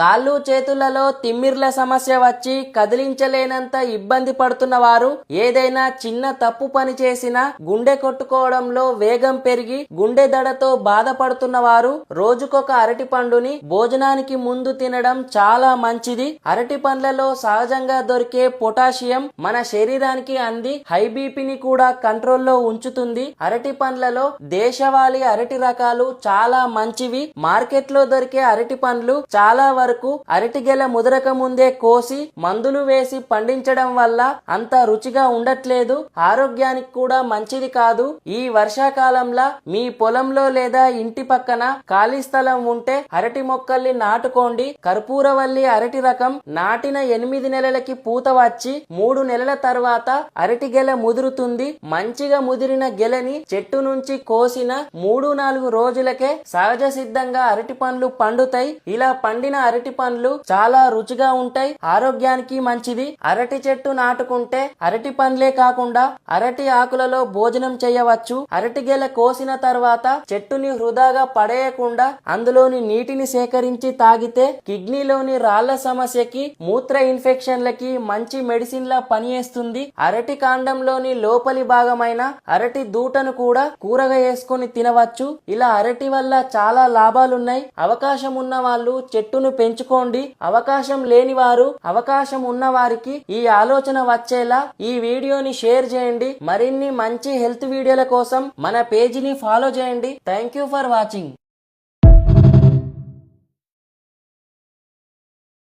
కాళ్ళు చేతులలో తిమ్మిర్ల సమస్య వచ్చి కదిలించలేనంత ఇబ్బంది పడుతున్న వారు, ఏదైనా చిన్న తప్పు పని చేసినా గుండె కొట్టుకోవడంలో వేగం పెరిగి గుండె దడతో బాధపడుతున్న వారు రోజుకొక అరటి పండుని భోజనానికి ముందు తినడం చాలా మంచిది. అరటి పండ్లలో సహజంగా దొరికే పొటాషియం మన శరీరానికి అంది హై బీపీని కూడా కంట్రోల్లో ఉంచుతుంది. అరటి పండ్లలో దేశవాళీ అరటి రకాలు చాలా మంచివి. మార్కెట్లో దొరికే అరటి పండ్లు చాలా వరకు అరటిగెల ముదరక ముందే కోసి మందులు వేసి పండించడం వల్ల అంత రుచిగా ఉండట్లేదు, ఆరోగ్యానికి కూడా మంచిది కాదు. ఈ వర్షాకాలంలో మీ పొలంలో లేదా ఇంటి పక్కన ఖాళీ స్థలం ఉంటే అరటి మొక్కల్ని నాటుకోండి. కర్పూరవల్లి అరటి రకం నాటిన 8 నెలలకి పూత వచ్చి 3 నెలల తర్వాత అరటి గెల ముదురుతుంది. మంచిగా ముదిరిన గెలని చెట్టు నుంచి కోసిన 3-4 రోజులకే సహజ సిద్ధంగా అరటి పండ్లు పండుతాయి. ఇలా పండిన అరటి పండ్లు చాలా రుచిగా ఉంటాయి, ఆరోగ్యానికి మంచిది. అరటి చెట్టు నాటుకుంటే అరటి పండ్లే కాకుండా అరటి ఆకులలో భోజనం చేయవచ్చు. అరటి గెల కోసిన తర్వాత చెట్టుని వృధాగా పడేయకుండా అందులోని నీటిని సేకరించి తాగితే కిడ్నీలోని రాళ్ల సమస్యకి, మూత్ర ఇన్ఫెక్షన్లకి మంచి మెడిసిన్ లా పనిచేస్తుంది. అరటి కాండంలోని లోపలి భాగమైన అరటి దూటను కూడా కూరగా వేసుకొని తినవచ్చు. ఇలా అరటి వల్ల చాలా లాభాలున్నాయి. అవకాశం ఉన్న వాళ్ళు చెట్టును పెంచుకోండి. అవకాశం లేని వారు అవకాశం ఉన్న వారికి ఈ ఆలోచన వచ్చేలా ఈ వీడియోని షేర్ చేయండి. మరిన్ని మంచి హెల్త్ వీడియోల కోసం మన పేజీని ఫాలో చేయండి. Thank you for watching.